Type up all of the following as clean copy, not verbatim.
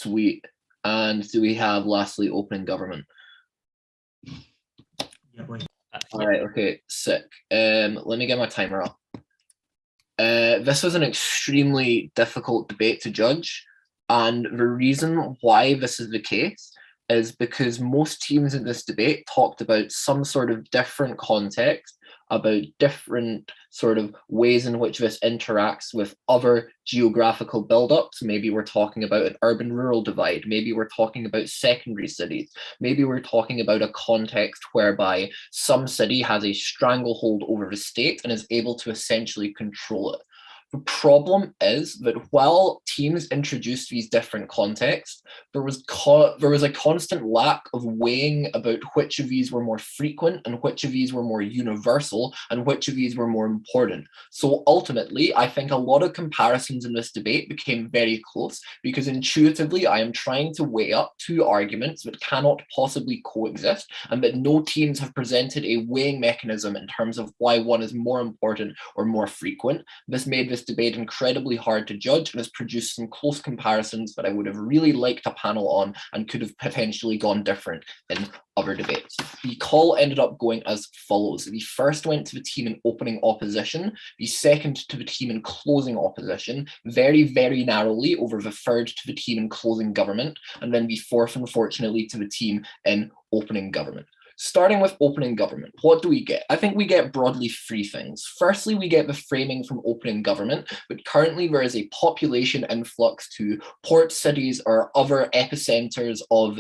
Sweet. And do we have lastly opening government? Yeah, boy. All right, okay, sick. Let me get my timer up. This was an extremely difficult debate to judge, and the reason why this is the case is because most teams in this debate talked about some sort of different context, about different sort of ways in which this interacts with other geographical buildups. Maybe we're talking about an urban-rural divide. Maybe we're talking about secondary cities. Maybe we're talking about a context whereby some city has a stranglehold over the state and is able to essentially control it. The problem is that while teams introduced these different contexts, there was a constant lack of weighing about which of these were more frequent and which of these were more universal and which of these were more important. So ultimately, I think a lot of comparisons in this debate became very close because intuitively I am trying to weigh up two arguments that cannot possibly coexist and that no teams have presented a weighing mechanism in terms of why one is more important or more frequent. This made this debate incredibly hard to judge and has produced some close comparisons that I would have really liked a panel on and could have potentially gone different in other debates. The call ended up going as follows. The first went to the team in opening opposition, the second to the team in closing opposition, very, very narrowly over the third to the team in closing government, and then the fourth, unfortunately, to the team in opening government. Starting with opening government, what do we get? I think we get broadly three things. Firstly, we get the framing from opening government, but currently there is a population influx to port cities or other epicenters of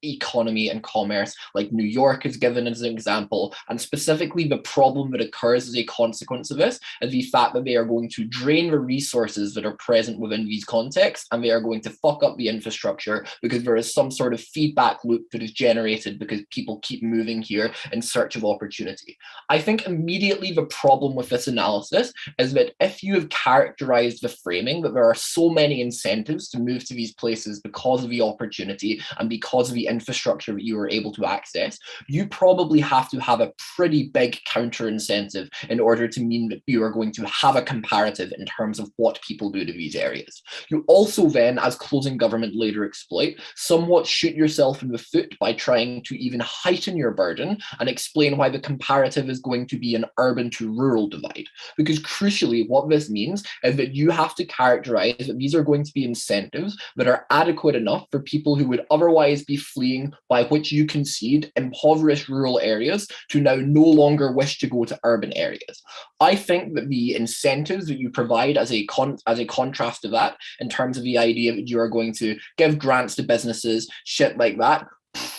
economy and commerce, like New York is given as an example, and specifically the problem that occurs as a consequence of this is the fact that they are going to drain the resources that are present within these contexts, and they are going to fuck up the infrastructure because there is some sort of feedback loop that is generated because people keep moving here in search of opportunity. I think immediately the problem with this analysis is that if you have characterized the framing that there are so many incentives to move to these places because of the opportunity and because of the infrastructure that you are able to access, you probably have to have a pretty big counter incentive in order to mean that you are going to have a comparative in terms of what people do to these areas. You also then, as closing government later exploit, somewhat shoot yourself in the foot by trying to even heighten your burden and explain why the comparative is going to be an urban to rural divide. Because crucially, what this means is that you have to characterize that these are going to be incentives that are adequate enough for people who would otherwise be fleeing, by which you concede impoverished rural areas, to now no longer wish to go to urban areas. I think that the incentives that you provide as a contrast to that, in terms of the idea that you are going to give grants to businesses, shit like that,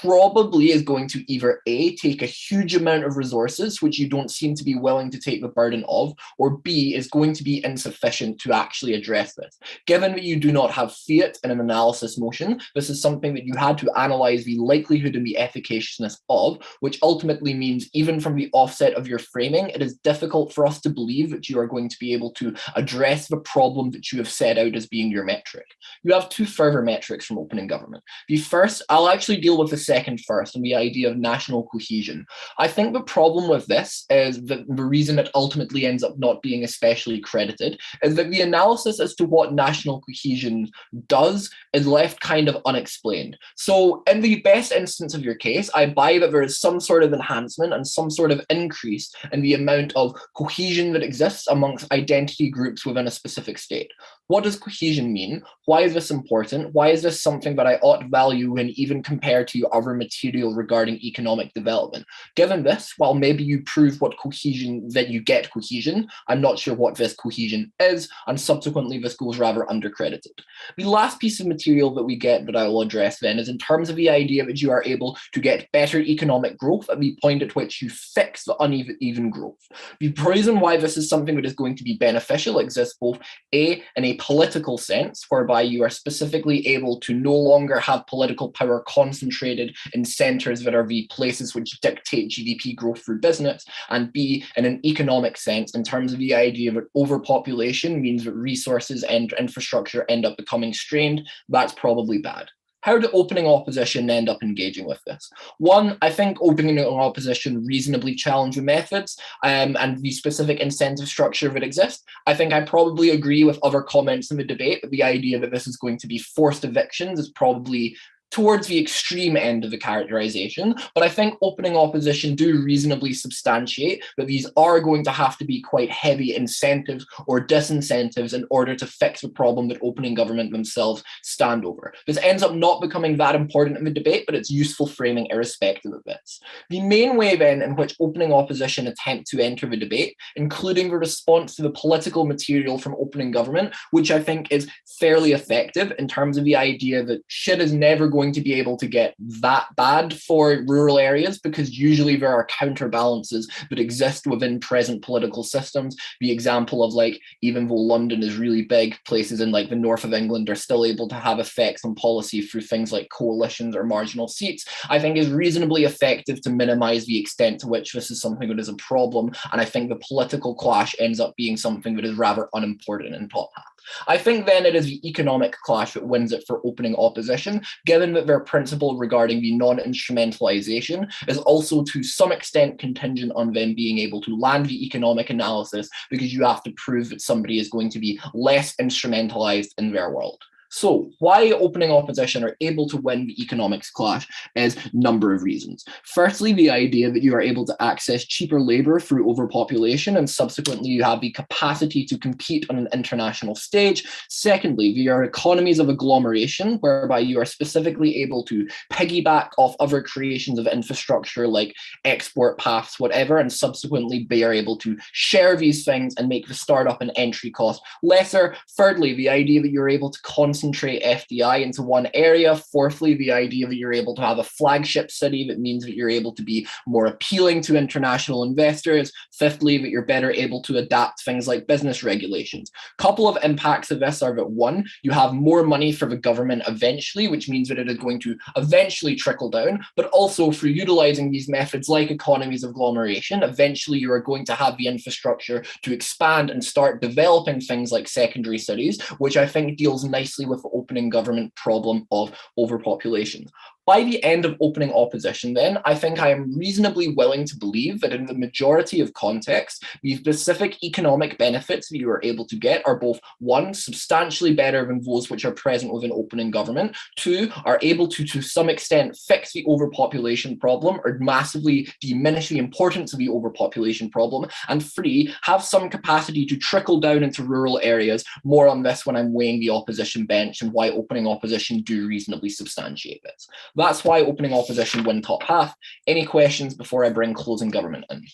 probably is going to either A, take a huge amount of resources, which you don't seem to be willing to take the burden of, or B, is going to be insufficient to actually address this. Given that you do not have fiat in an analysis motion, this is something that you had to analyze the likelihood and the efficaciousness of, which ultimately means even from the offset of your framing, it is difficult for us to believe that you are going to be able to address the problem that you have set out as being your metric. You have two further metrics from opening government. The first, I'll actually deal with the second first, and the idea of national cohesion. I think the problem with this is that the reason it ultimately ends up not being especially credited is that the analysis as to what national cohesion does is left kind of unexplained. So in the best instance of your case, I buy that there is some sort of enhancement and some sort of increase in the amount of cohesion that exists amongst identity groups within a specific state. What does cohesion mean? Why is this important? Why is this something that I ought to value when even compared to other material regarding economic development? Given this, while maybe you prove what cohesion, that you get cohesion, I'm not sure what this cohesion is, and subsequently this goes rather undercredited. The last piece of material that we get that I will address then is in terms of the idea that you are able to get better economic growth at the point at which you fix the uneven growth. The reason why this is something that is going to be beneficial exists both A, in a political sense, whereby you are specifically able to no longer have political power concentrated in centers that are the places which dictate GDP growth through business, and B, in an economic sense, in terms of the idea that overpopulation means that resources and infrastructure end up becoming strained. That's probably bad. How do opening opposition end up engaging with this? One, I think opening opposition reasonably challenge the methods and the specific incentive structure that exists. I think I probably agree with other comments in the debate that the idea that this is going to be forced evictions is probably towards the extreme end of the characterization, but I think opening opposition do reasonably substantiate that these are going to have to be quite heavy incentives or disincentives in order to fix the problem that opening government themselves stand over. This ends up not becoming that important in the debate, but it's useful framing irrespective of this. The main way then in which opening opposition attempt to enter the debate, including the response to the political material from opening government, which I think is fairly effective in terms of the idea that shit is never going to be able to get that bad for rural areas because usually there are counterbalances that exist within present political systems. The example of like, even though London is really big, places in like the north of England are still able to have effects on policy through things like coalitions or marginal seats, I think is reasonably effective to minimize the extent to which this is something that is a problem. And I think the political clash ends up being something that is rather unimportant in top half. I think then it is the economic clash that wins it for opening opposition, given that their principle regarding the non-instrumentalization is also to some extent contingent on them being able to land the economic analysis because you have to prove that somebody is going to be less instrumentalized in their world. So why opening opposition are able to win the economics clash is a number of reasons. Firstly, the idea that you are able to access cheaper labor through overpopulation and subsequently you have the capacity to compete on an international stage. Secondly, there are economies of agglomeration whereby you are specifically able to piggyback off other creations of infrastructure like export paths, whatever, and subsequently they are able to share these things and make the startup and entry cost lesser. Thirdly, the idea that you're able to concentrate FDI into one area. Fourthly, the idea that you're able to have a flagship city that means that you're able to be more appealing to international investors. Fifthly, that you're better able to adapt things like business regulations. A couple of impacts of this are that one, you have more money for the government eventually, which means that it is going to eventually trickle down, but also through utilizing these methods like economies of agglomeration, eventually you are going to have the infrastructure to expand and start developing things like secondary cities, which I think deals nicely with the opening government problem of overpopulation. By the end of opening opposition, then, I think I am reasonably willing to believe that in the majority of contexts, the specific economic benefits that you are able to get are both, one, substantially better than those which are present within opening government, two, are able to some extent fix the overpopulation problem or massively diminish the importance of the overpopulation problem, and three, have some capacity to trickle down into rural areas. More on this when I'm weighing the opposition bench and why opening opposition do reasonably substantiate this. That's why opening opposition win top half. Any questions before I bring closing government in?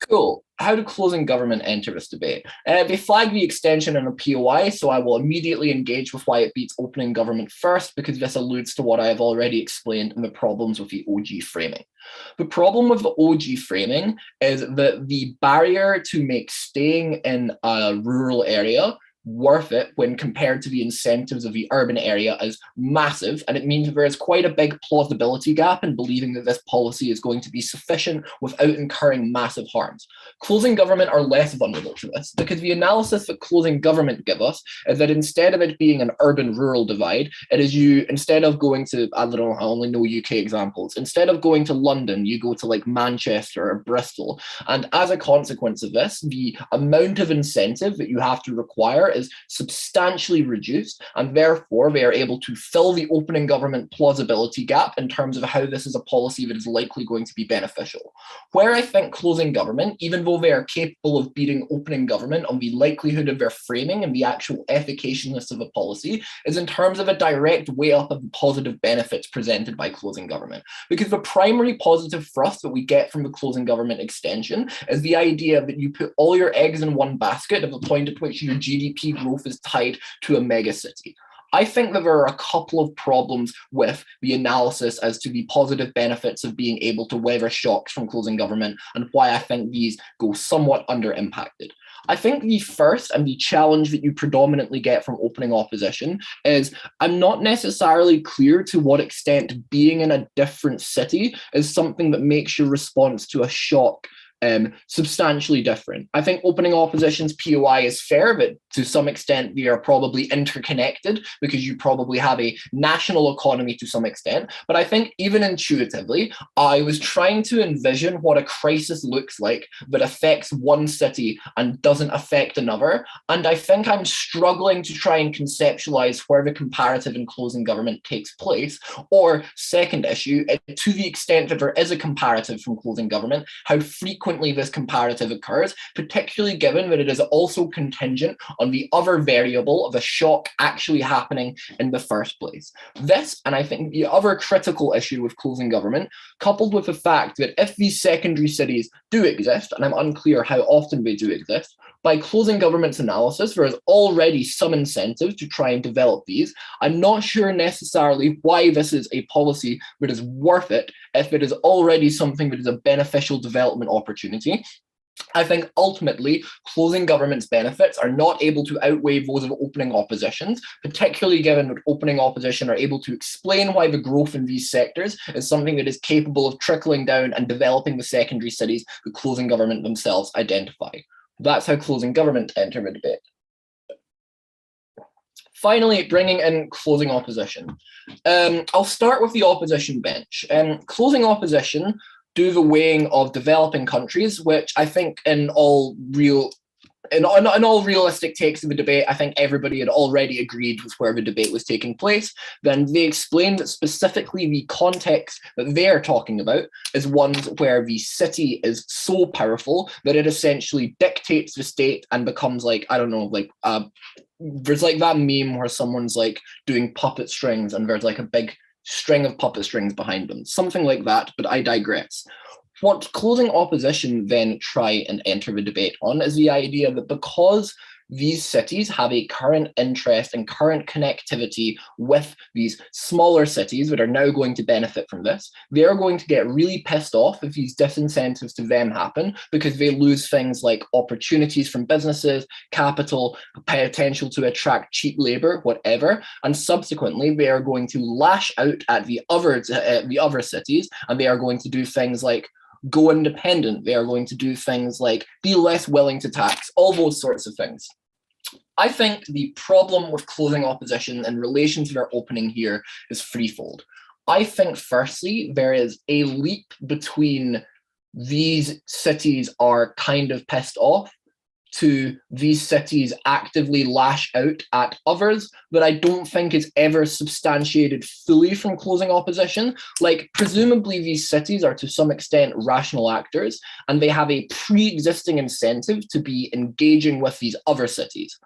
Cool. How do closing government enter this debate? They flag the extension in a POI, so I will immediately engage with why it beats opening government first, because this alludes to what I have already explained in the problems with the OG framing. The problem with the OG framing is that the barrier to make staying in a rural area worth it when compared to the incentives of the urban area is massive, and it means there is quite a big plausibility gap in believing that this policy is going to be sufficient without incurring massive harms. Closing government are less vulnerable to this because the analysis that closing government give us is that instead of it being an urban-rural divide, it is you, instead of going to, I don't know, I only know UK examples, instead of going to London, you go to like Manchester or Bristol, and as a consequence of this, the amount of incentive that you have to require is substantially reduced, and therefore they are able to fill the opening government plausibility gap in terms of how this is a policy that is likely going to be beneficial. Where I think closing government, even though they are capable of beating opening government on the likelihood of their framing and the actual efficaciousness of a policy, is in terms of a direct way up of the positive benefits presented by closing government. Because the primary positive thrust that we get from the closing government extension is the idea that you put all your eggs in one basket at the point at which your GDP growth is tied to a megacity. I think that there are a couple of problems with the analysis as to the positive benefits of being able to weather shocks from closing government and why I think these go somewhat under impacted. I think the first and the challenge that you predominantly get from opening opposition is I'm not necessarily clear to what extent being in a different city is something that makes your response to a shock substantially different. I think opening opposition's POI is fair, but to some extent they are probably interconnected because you probably have a national economy to some extent. But I think even intuitively, I was trying to envision what a crisis looks like that affects one city and doesn't affect another. And I think I'm struggling to try and conceptualize where the comparative in closing government takes place. Or second issue, to the extent that there is a comparative from closing government, how frequently this comparative occurs, particularly given that it is also contingent on the other variable of a shock actually happening in the first place. This, and I think the other critical issue with closing government, coupled with the fact that if these secondary cities do exist, and I'm unclear how often they do exist, by closing government's analysis, there is already some incentive to try and develop these. I'm not sure necessarily why this is a policy that is worth it if it is already something that is a beneficial development opportunity. I think ultimately closing government's benefits are not able to outweigh those of opening oppositions, particularly given that opening opposition are able to explain why the growth in these sectors is something that is capable of trickling down and developing the secondary cities that closing government themselves identify. That's how closing government enter the debate. Finally, bringing in closing opposition. I'll start with the opposition bench. Closing opposition do the weighing of developing countries, which I think in all realistic takes of the debate, I think everybody had already agreed with where the debate was taking place. Then they explained that specifically the context that they're talking about is ones where the city is so powerful that it essentially dictates the state and becomes like, I don't know, like there's like that meme where someone's like doing puppet strings and there's like a big string of puppet strings behind them, something like that, but I digress. What closing opposition then try and enter the debate on is the idea that because these cities have a current interest and current connectivity with these smaller cities that are now going to benefit from this, they're going to get really pissed off if these disincentives to them happen because they lose things like opportunities from businesses, capital, potential to attract cheap labor, whatever, and subsequently they are going to lash out at the other cities, and they are going to do things like go independent. They are going to do things like be less willing to tax, all those sorts of things. I think the problem with closing opposition in relation to their opening here is threefold. I think, firstly, there is a leap between these cities are kind of pissed off to these cities actively lash out at others that I don't think is ever substantiated fully from closing opposition. Like, presumably these cities are to some extent rational actors and they have a pre-existing incentive to be engaging with these other cities.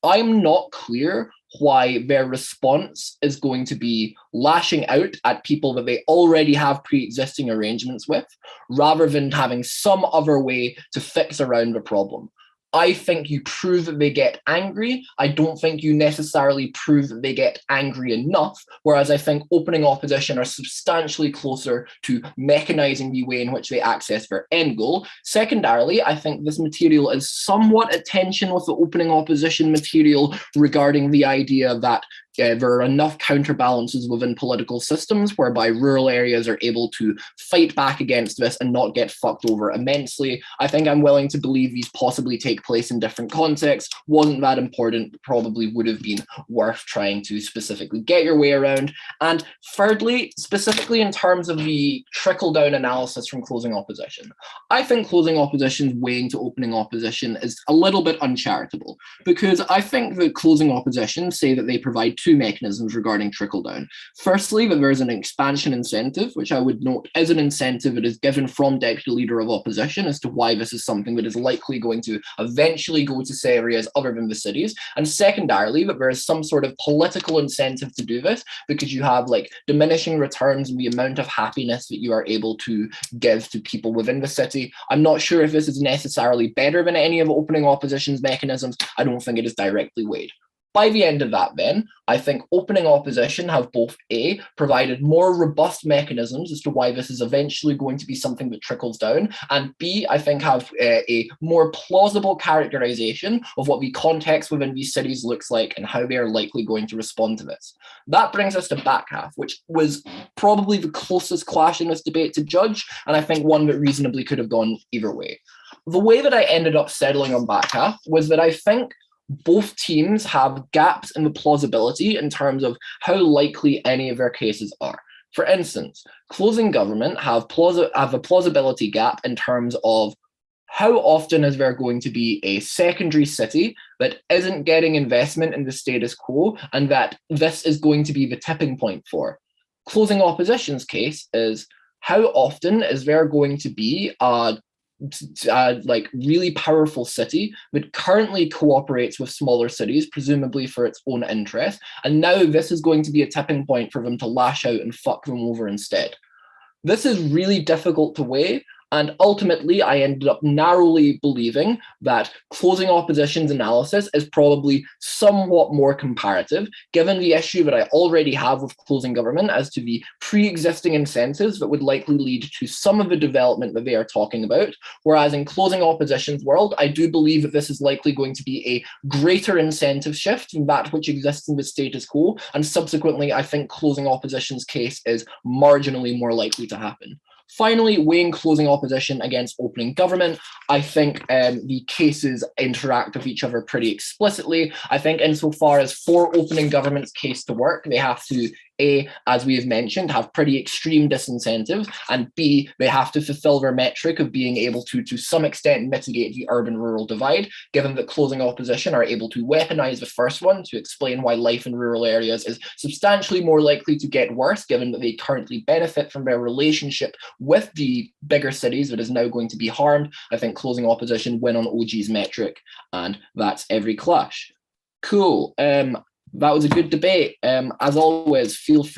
I'm not clear why their response is going to be lashing out at people that they already have pre-existing arrangements with, rather than having some other way to fix around the problem. I think you prove that they get angry. I don't think you necessarily prove that they get angry enough, whereas I think opening opposition are substantially closer to mechanizing the way in which they access their end goal. Secondarily, I think this material is somewhat at tension with the opening opposition material regarding the idea that there are enough counterbalances within political systems whereby rural areas are able to fight back against this and not get fucked over immensely. I think I'm willing to believe these possibly take place in different contexts. Wasn't that important, probably would have been worth trying to specifically get your way around. And thirdly, specifically in terms of the trickle-down analysis from closing opposition, I think closing opposition's weighing to opening opposition is a little bit uncharitable, because I think that closing opposition say that they provide two mechanisms regarding trickle-down. Firstly, that there is an expansion incentive, which I would note is an incentive that is given from Deputy Leader of Opposition as to why this is something that is likely going to eventually go to areas other than the cities. And secondarily, that there is some sort of political incentive to do this because you have like diminishing returns in the amount of happiness that you are able to give to people within the city. I'm not sure if this is necessarily better than any of opening opposition's mechanisms. I don't think it is directly weighed. By the end of that, then, I think opening opposition have both A, provided more robust mechanisms as to why this is eventually going to be something that trickles down, and B, I think have a more plausible characterization of what the context within these cities looks like and how they are likely going to respond to this. That brings us to back half, which was probably the closest clash in this debate to judge, and I think one that reasonably could have gone either way. The way that I ended up settling on back half was that I think both teams have gaps in the plausibility in terms of how likely any of their cases are. For instance, closing government have a plausibility gap in terms of how often is there going to be a secondary city that isn't getting investment in the status quo and that this is going to be the tipping point for. Closing opposition's case is how often is there going to be a like really powerful city that currently cooperates with smaller cities, presumably for its own interest, and now this is going to be a tipping point for them to lash out and fuck them over instead. This is really difficult to weigh, and ultimately I ended up narrowly believing that closing opposition's analysis is probably somewhat more comparative, given the issue that I already have with closing government as to the pre-existing incentives that would likely lead to some of the development that they are talking about, whereas in closing opposition's world, I do believe that this is likely going to be a greater incentive shift than that which exists in the status quo, and subsequently I think closing opposition's case is marginally more likely to happen. Finally, weighing closing opposition against opening government, I think the cases interact with each other pretty explicitly. I think insofar as for opening government's case to work, they have to A, as we have mentioned, have pretty extreme disincentives, and B, they have to fulfill their metric of being able to some extent mitigate the urban-rural divide, given that closing opposition are able to weaponize the first one to explain why life in rural areas is substantially more likely to get worse, given that they currently benefit from their relationship with the bigger cities that is now going to be harmed. I think closing opposition win on OG's metric, and that's every clash. Cool. That was a good debate. As always, feel free